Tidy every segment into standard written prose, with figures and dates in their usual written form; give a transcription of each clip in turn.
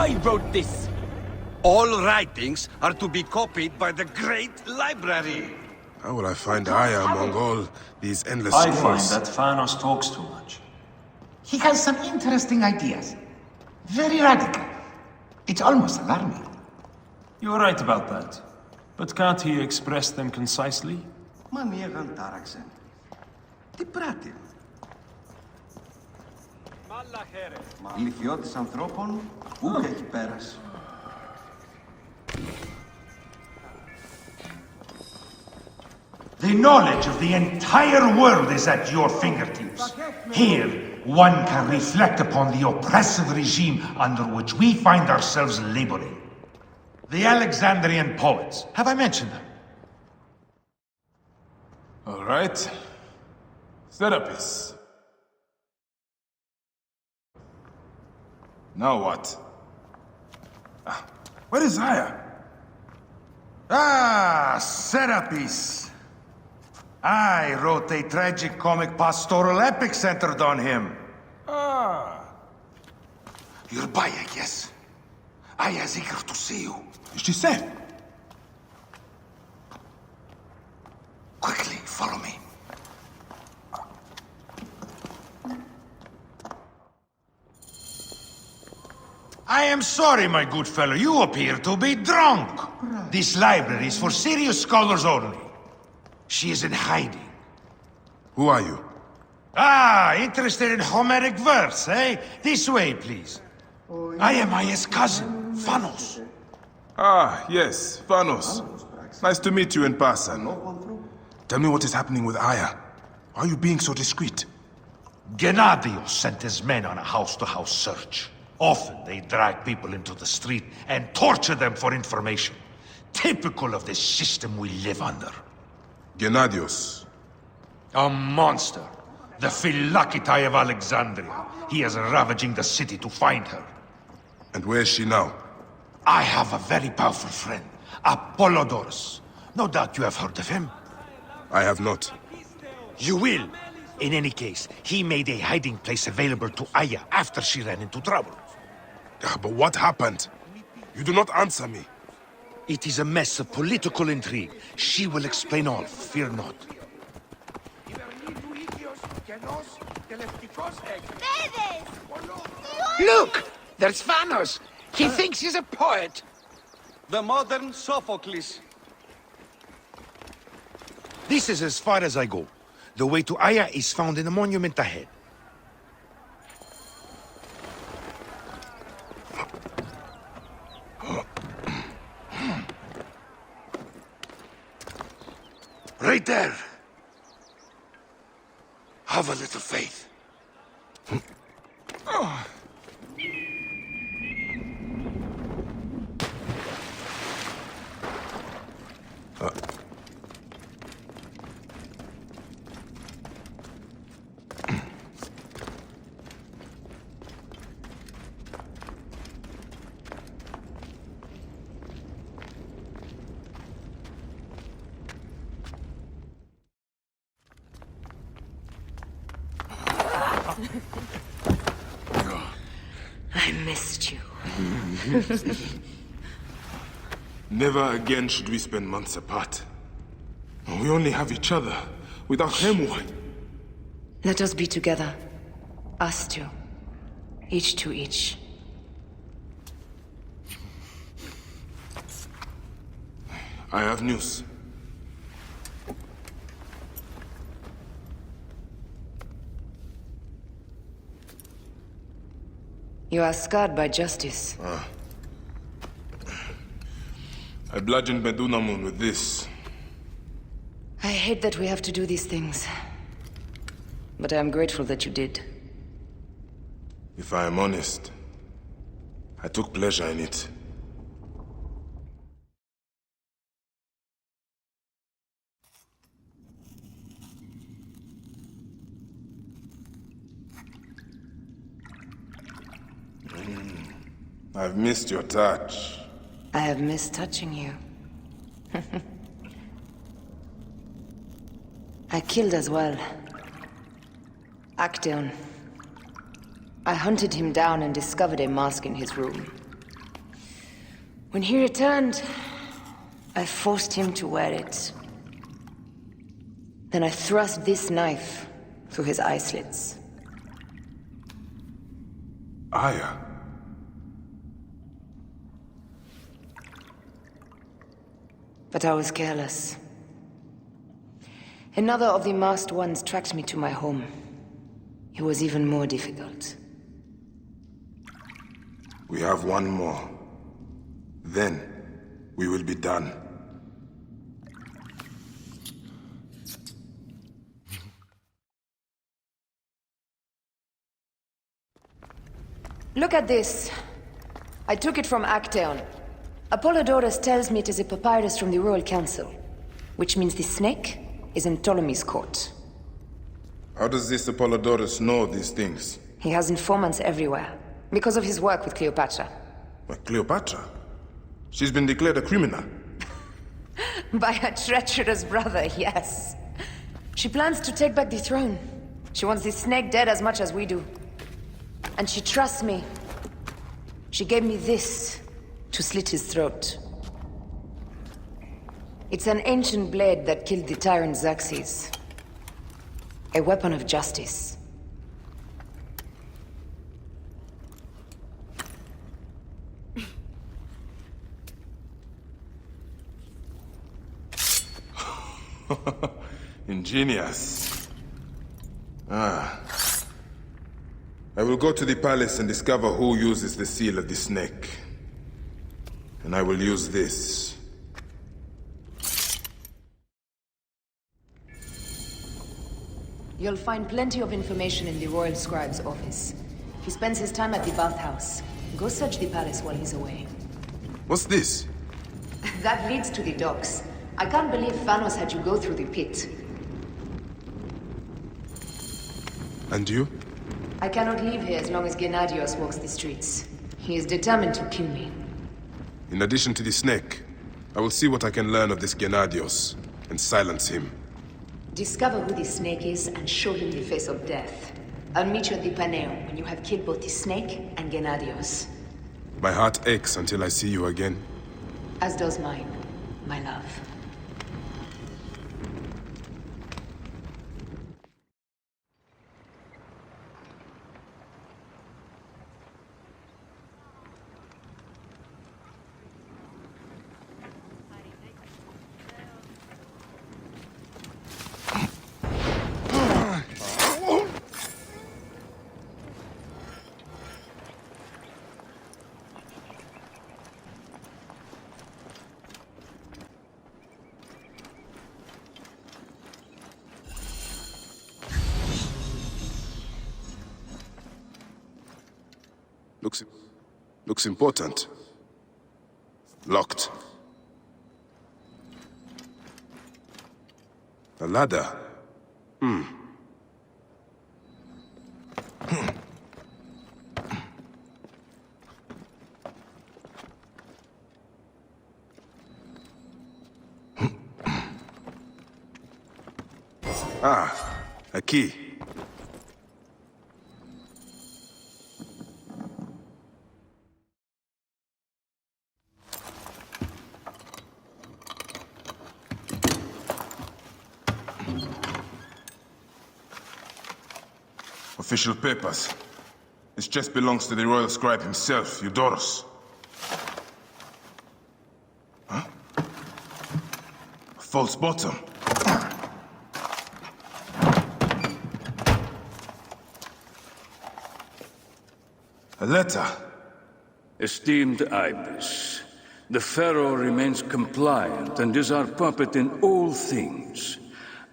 I wrote this. All writings are to be copied by the Great Library. How will I find Aya among all these endless I find scrolls? that Thanos talks too much. He has some interesting ideas. Very radical. It's almost alarming. You're right about that. But can't he express them concisely? Μα νιέγαν τάραξε. Τι πράττει. Λυθιώτης ανθρώπων, ούκ έχει πέρας. The knowledge of the entire world is at your fingertips. Here, one can reflect upon the oppressive regime under which we find ourselves laboring. The Alexandrian poets. Have I mentioned them? All right. Serapis. Now what? Where is Aya? Ah, Serapis. I wrote a tragic-comic pastoral epic centered on him. Ah. You're by, I guess. Aya's eager to see you. Is she safe? Quickly, follow me. I am sorry, my good fellow. You appear to be drunk. This library is for serious scholars only. She is in hiding. Who are you? Ah, interested in Homeric verse, eh? This way, please. I am Aya's cousin, Phanos. Ah, yes, Thanos. Nice to meet you in person. Tell me what is happening with Aya. Why are you being so discreet? Gennadios sent his men on a house-to-house search. Often they drag people into the street and torture them for information. Typical of the system we live under. Gennadios. A monster. The Phylakitai of Alexandria. He is ravaging the city to find her. And where is she now? I have a very powerful friend, Apollodorus. No doubt you have heard of him. I have not. You will. In any case, he made a hiding place available to Aya after she ran into trouble. But what happened? You do not answer me. It is a mess of political intrigue. She will explain all, fear not. Look! There's Thanos! He thinks he's a poet! The modern Sophocles. This is as far as I go. The way to Aya is found in the monument ahead. Right there. Have a little faith. I missed you. Never again should we spend months apart. We only have each other. Without him, what? Let us be together. Us two. Each to each. I have news. You are scarred by justice. I bludgeoned Medunamun with this. I hate that we have to do these things. But I am grateful that you did. If I am honest, I took pleasure in it. I've missed your touch. I have missed touching you. I killed as well. Actaeon. I hunted him down and discovered a mask in his room. When he returned, I forced him to wear it. Then I thrust this knife through his eye slits. Aya. But I was careless. Another of the masked ones tracked me to my home. It was even more difficult. We have one more. Then, we will be done. Look at this. I took it from Actaeon. Apollodorus tells me it is a papyrus from the Royal Council, which means the snake is in Ptolemy's court. How does this Apollodorus know these things? He has informants everywhere, because of his work with Cleopatra. But Cleopatra? She's been declared a criminal. By her treacherous brother, yes. She plans to take back the throne. She wants the snake dead as much as we do. And she trusts me. She gave me this to slit his throat. It's an ancient blade that killed the tyrant Xerxes. A weapon of justice. Ingenious. I will go to the palace and discover who uses the seal of the snake. And I will use this. You'll find plenty of information in the Royal Scribe's office. He spends his time at the bathhouse. Go search the palace while he's away. What's this? That leads to the docks. I can't believe Thanos had you go through the pit. And you? I cannot leave here as long as Gennadios walks the streets. He is determined to kill me. In addition to the snake, I will see what I can learn of this Gennadios and silence him. Discover who the snake is and show him the face of death. I'll meet you at the Paneo when you have killed both the snake and Gennadios. My heart aches until I see you again. As does mine, my love. Looks important. Locked. A ladder. A key. Official papers. This chest belongs to the royal scribe himself, Eudorus. Huh? A false bottom. A letter. Esteemed Ibis, the Pharaoh remains compliant and is our puppet in all things.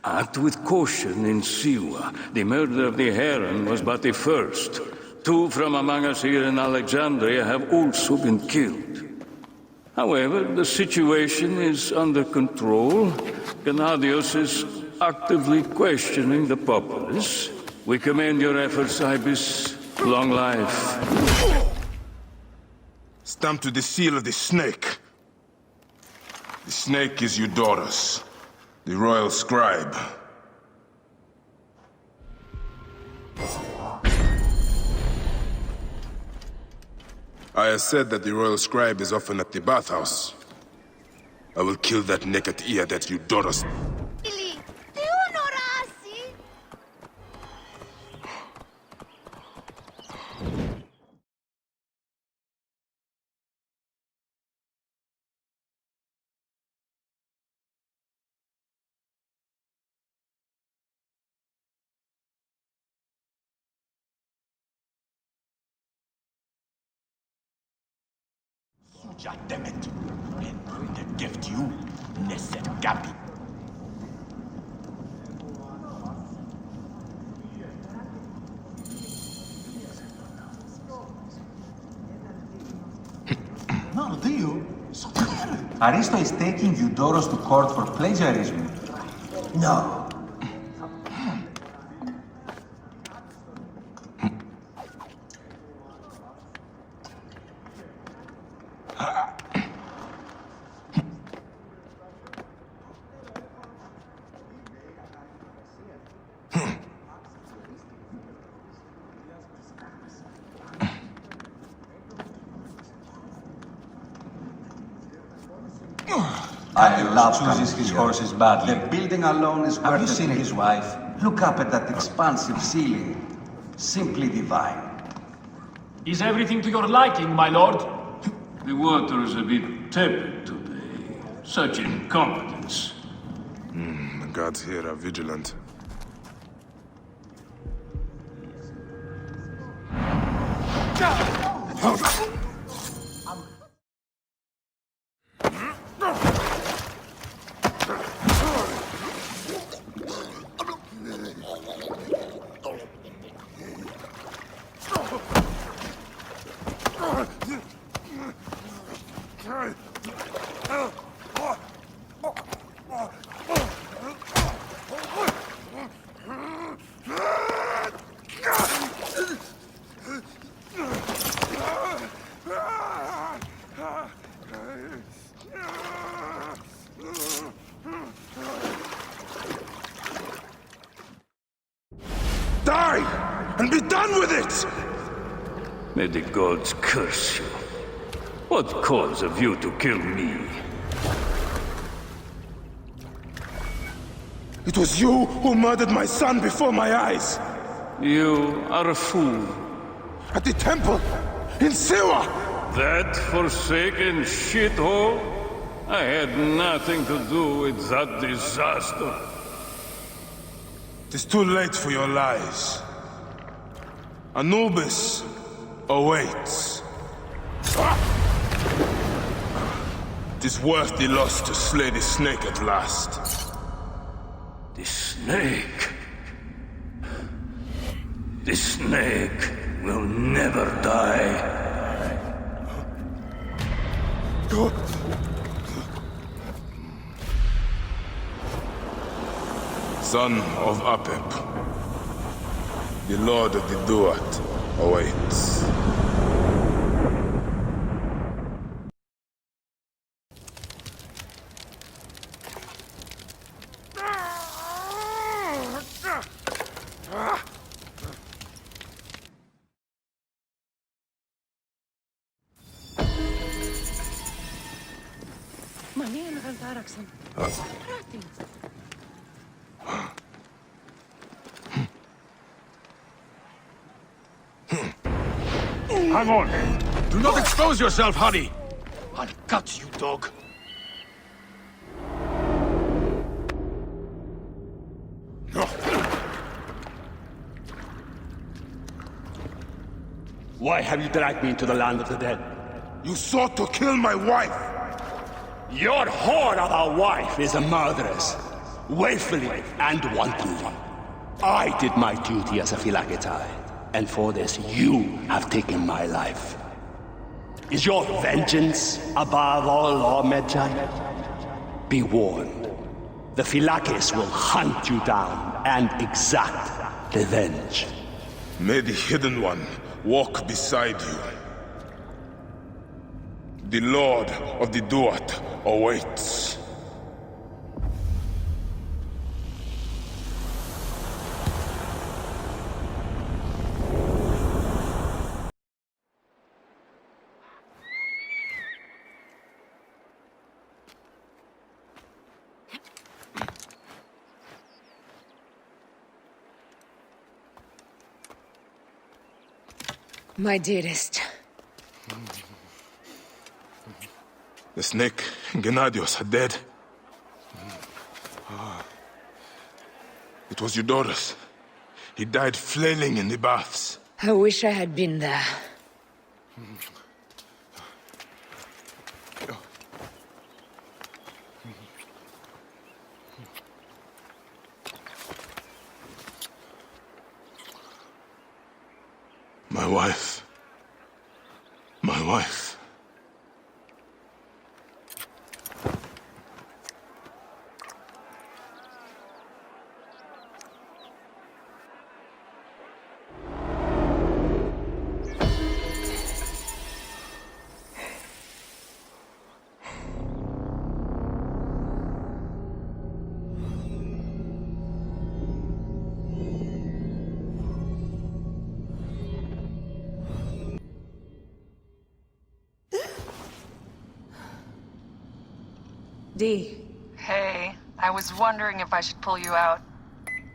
Act with caution in Siwa. The murder of the Heron was but the first. 2 from among us here in Alexandria have also been killed. However, the situation is under control. Gennadios is actively questioning the populace. We commend your efforts, Ibis. Long life. Stamped with the seal of the snake. The snake is Eudorus, the royal scribe. I said that the royal scribe is often at the bathhouse. I will kill that naked ear that Eudoros. Demet, and bring the gift you, Neset Gabi. No, do you? So Aristo is taking Eudoros to court for plagiarism. No. I love chooses his horses badly. The building alone is worth it. Have you seen his wife? Look up at that expansive ceiling. Simply divine. Is everything to your liking, my lord? The water is a bit tepid today. Such incompetence. The gods here are vigilant. Die! And be done with it! May the gods curse you. What cause have you to kill me? It was you who murdered my son before my eyes! You are a fool. At the temple! In Siwa! That forsaken shithole? I had nothing to do with that disaster. It is too late for your lies. Anubis awaits. It is worth the loss to slay the snake at last. The snake? The snake will never die. Son of Apep, the Lord of the Duat awaits. Hang on! Do not expose yourself, Honey! I'll cut you, dog. Why have you dragged me into the land of the dead? You sought to kill my wife! Your whore of a wife is a murderess, willfully and wantonly. I did my duty as a Phylakitai, and for this you have taken my life. Is your vengeance above all law, Medjay? Be warned. The Phylakis will hunt you down and exact revenge. May the Hidden One walk beside you. The Lord of the Duat awaits. My dearest. The snake and Gennadios are dead. It was Eudorus. He died flailing in the baths. I wish I had been there. My wife. My wife. Dee. Hey, I was wondering if I should pull you out.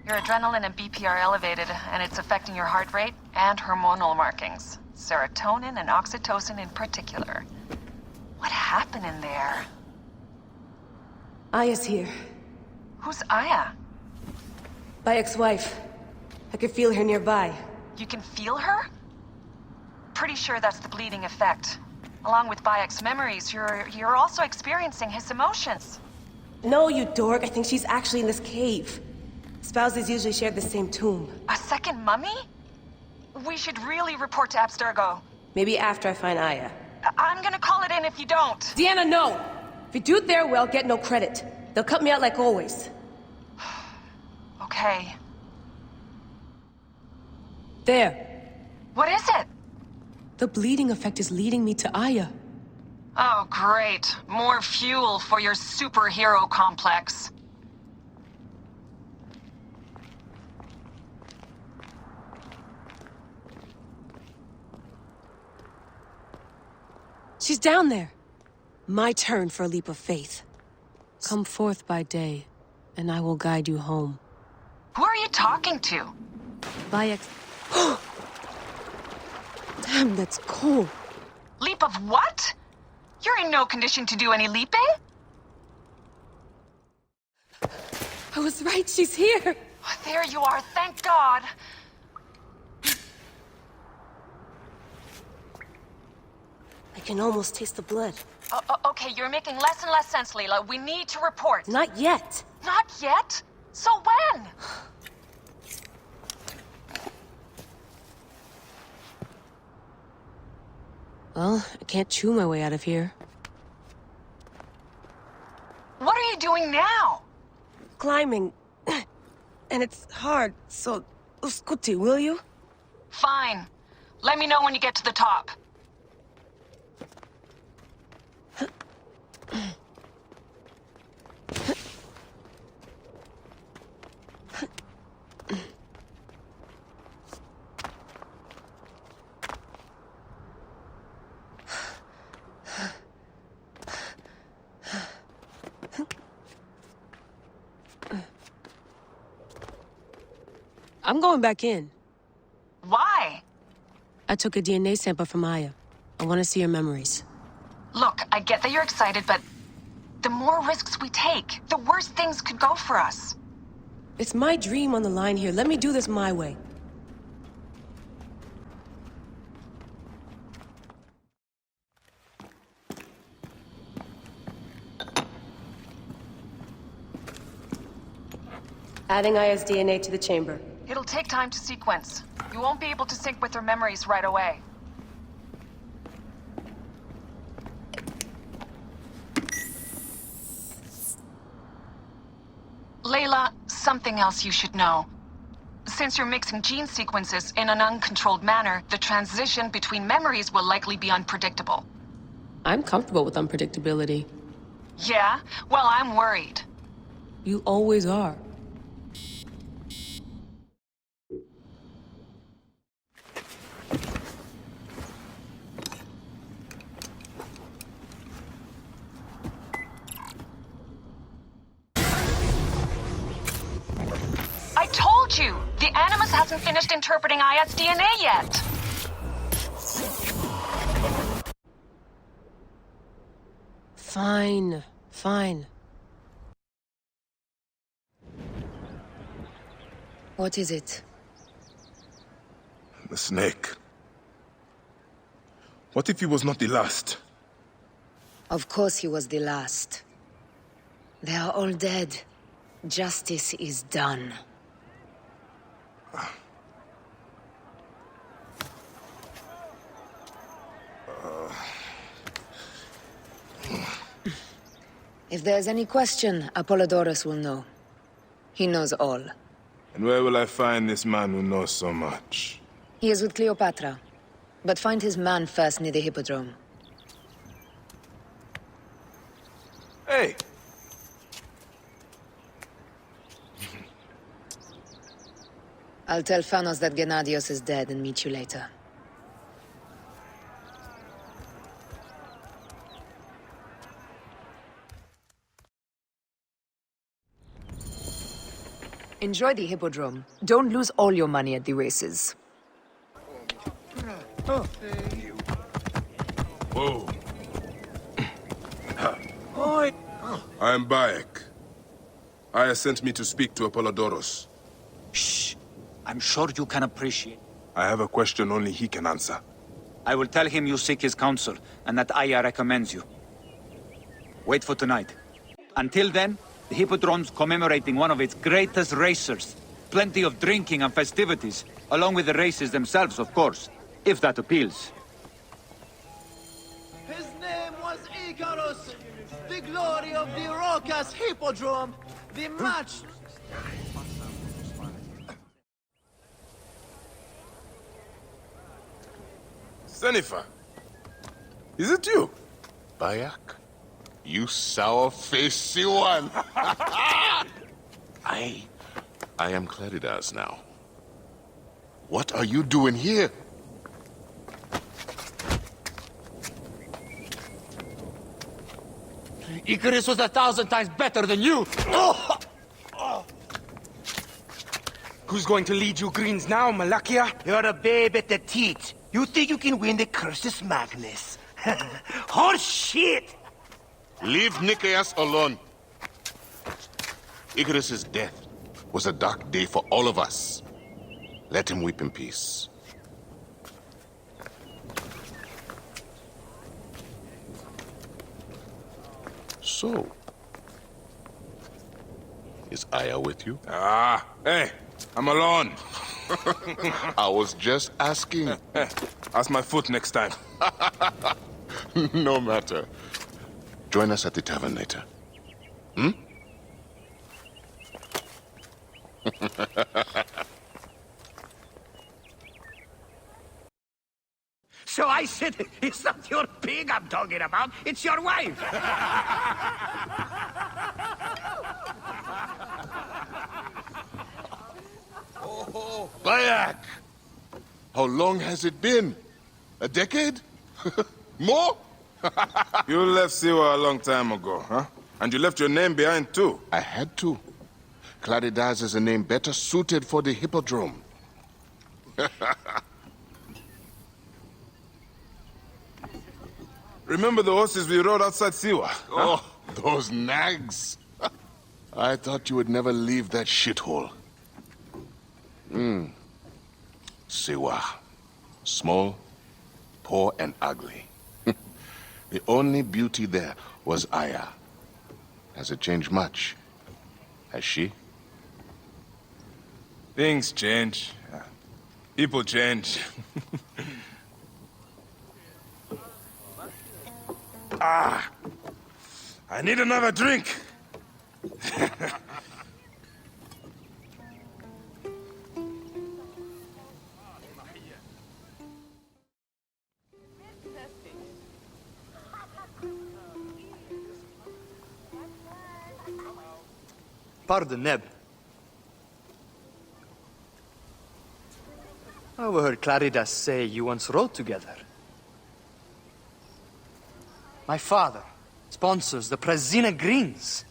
Your adrenaline and BP are elevated, and it's affecting your heart rate and hormonal markings. Serotonin and oxytocin in particular. What happened in there? Aya's here. Who's Aya? My ex-wife. I could feel her nearby. You can feel her? Pretty sure that's the bleeding effect. Along with Bayek's memories, you're also experiencing his emotions. No, you dork. I think she's actually in this cave. Spouses usually share the same tomb. A second mummy? We should really report to Abstergo. Maybe after I find Aya. I'm gonna call it in if you don't. Deanna, no! If you do their well, get no credit. They'll cut me out like always. Okay. There. What is it? The bleeding effect is leading me to Aya. Oh, great. More fuel for your superhero complex. She's down there. My turn for a leap of faith. Come forth by day, and I will guide you home. Who are you talking to? Bayek. Damn, that's cold. Leap of what? You're in no condition to do any leaping? I was right, she's here. Oh, there you are, thank God. I can almost taste the blood. Okay, you're making less and less sense, Layla. We need to report. Not yet. Not yet? So when? Well, I can't chew my way out of here. What are you doing now? Climbing. And it's hard, so... Uskuti, will you? Fine. Let me know when you get to the top. I'm going back in. Why? I took a DNA sample from Aya. I want to see her memories. Look, I get that you're excited, but the more risks we take, the worse things could go for us. It's my dream on the line here. Let me do this my way. Adding Aya's DNA to the chamber. It'll take time to sequence. You won't be able to sync with her memories right away. Layla, something else you should know. Since you're mixing gene sequences in an uncontrolled manner, the transition between memories will likely be unpredictable. I'm comfortable with unpredictability. Yeah? Well, I'm worried. You always are. I told you! The Animus hasn't finished interpreting Aya's DNA yet! Fine, fine. What is it? The snake. What if he was not the last? Of course he was the last. They are all dead. Justice is done. If there's any question, Apollodorus will know. He knows all. And where will I find this man who knows so much? He is with Cleopatra. But find his man first near the Hippodrome. Hey! I'll tell Phanos that Gennadios is dead and meet you later. Enjoy the Hippodrome. Don't lose all your money at the races. Whoa. I am Bayek. Aya sent me to speak to Apollodorus. Shh. I'm sure you can appreciate. I have a question only he can answer. I will tell him you seek his counsel, and that Aya recommends you. Wait for tonight. Until then, the Hippodrome's commemorating one of its greatest racers. Plenty of drinking and festivities, along with the races themselves, of course, if that appeals. His name was Icarus, the glory of the Raucous Hippodrome, the match... Sennifer, is it you? Bayek? You sour-faced one! I am Claridas now. What are you doing here? Icarus was 1,000 times better than you! Oh! Who's going to lead you greens now, Malakia? You're a babe at the teat. You think you can win the Cursus Magnus? Horse shit! Leave Nicaeus alone. Icarus's death was a dark day for all of us. Let him weep in peace. So, is Aya with you? Ah, hey, I'm alone. I was just asking. Hey, ask my foot next time. No matter. Join us at the tavern later. Hmm? So I said, it's not your pig I'm talking about, it's your wife. Bayek! How long has it been? A decade? More? You left Siwa a long time ago, huh? And you left your name behind, too. I had to. Claridas is a name better suited for the Hippodrome. Remember the horses we rode outside Siwa? Huh? Oh, those nags. I thought you would never leave that shithole. Siwa. Small, poor, and ugly. The only beauty there was Aya. Has it changed much? Has she? Things change. People change. Ah! I need another drink! Pardon, Neb. I overheard Claridas say you once rode together. My father sponsors the Prasina Greens,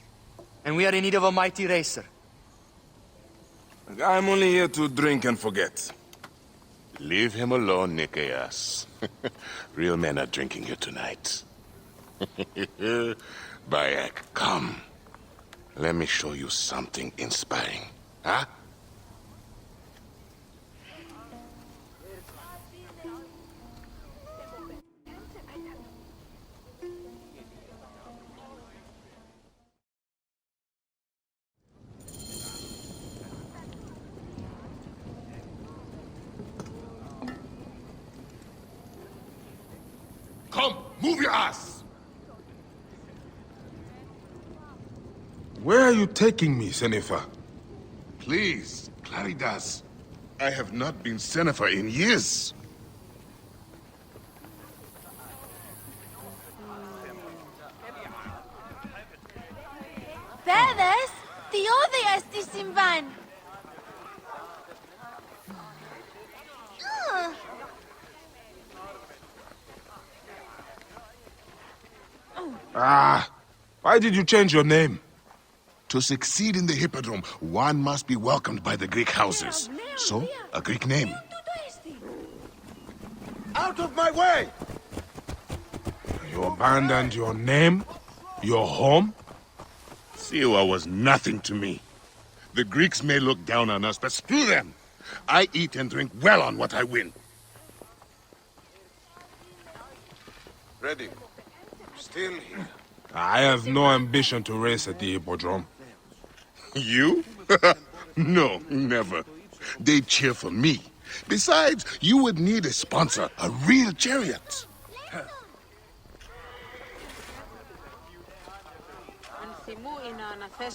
and we are in need of a mighty racer. I'm only here to drink and forget. Leave him alone, Nicaeus. Real men are drinking here tonight. Bayek, come. Let me show you something inspiring. Huh? Come, move your ass! Where are you taking me, Sennefer? Please, Claridas. I have not been Sennefer in years. Παιδες, τι όδια στη συμβάν. Why did you change your name? To succeed in the Hippodrome, one must be welcomed by the Greek houses. So, a Greek name. Out of my way! You abandoned your name? Your home? Siwa was nothing to me. The Greeks may look down on us, but screw them! I eat and drink well on what I win. Ready. Still here. I have no ambition to race at the Hippodrome. You? No, never. They cheer for me. Besides, you would need a sponsor, a real chariot.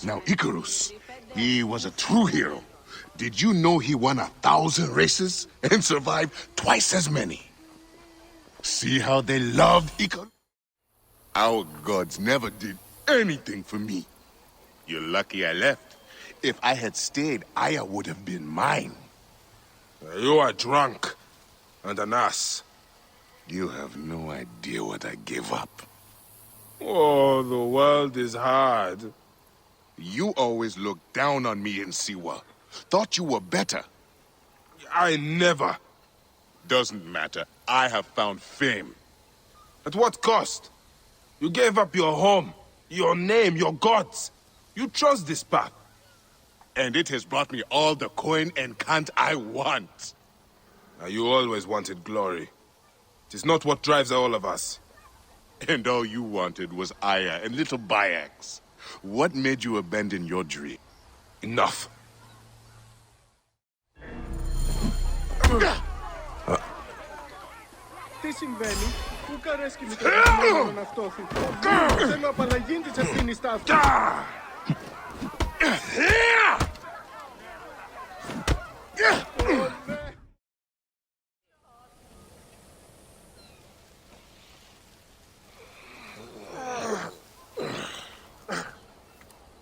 Now, Icarus, he was a true hero. Did you know he won 1,000 races and survived twice as many? See how they loved Icarus? Our gods never did anything for me. You're lucky I left. If I had stayed, Aya would have been mine. You are drunk and an ass. You have no idea what I gave up. Oh, the world is hard. You always looked down on me in Siwa. Thought you were better. I never. Doesn't matter. I have found fame. At what cost? You gave up your home, your name, your gods. You chose this path. And it has brought me all the coin and cant I want. Now, you always wanted glory. It is not what drives all of us. And all you wanted was Aya and little Bayax. What made you abandon your dream? Enough. Τι συμβαίνει, πού καρέσκει με τον αυτό. Θέλω απαλλαγή της ευθύνης ταύτη.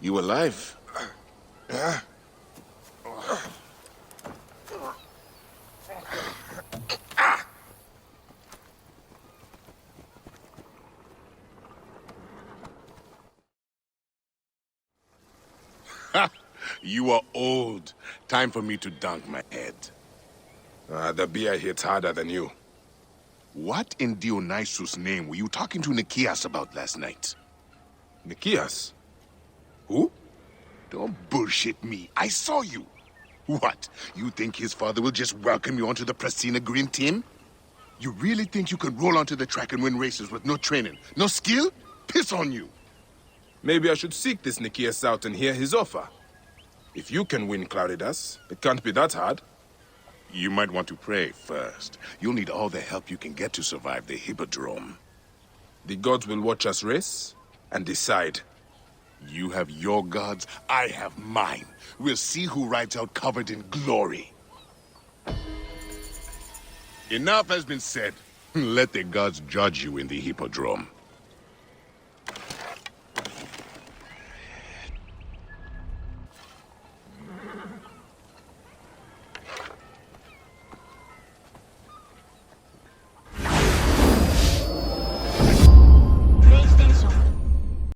You alive? You are old. Time for me to dunk my head. The beer hits harder than you. What in Dionysus' name were you talking to Nikias about last night? Nikias? Who? Don't bullshit me. I saw you. What? You think his father will just welcome you onto the Prasina Green team? You really think you can roll onto the track and win races with no training, no skill? Piss on you. Maybe I should seek this Nikias out and hear his offer. If you can win Claridas, it can't be that hard. You might want to pray first. You'll need all the help you can get to survive the Hippodrome. The gods will watch us race and decide. You have your gods, I have mine. We'll see who rides out covered in glory. Enough has been said. Let the gods judge you in the Hippodrome.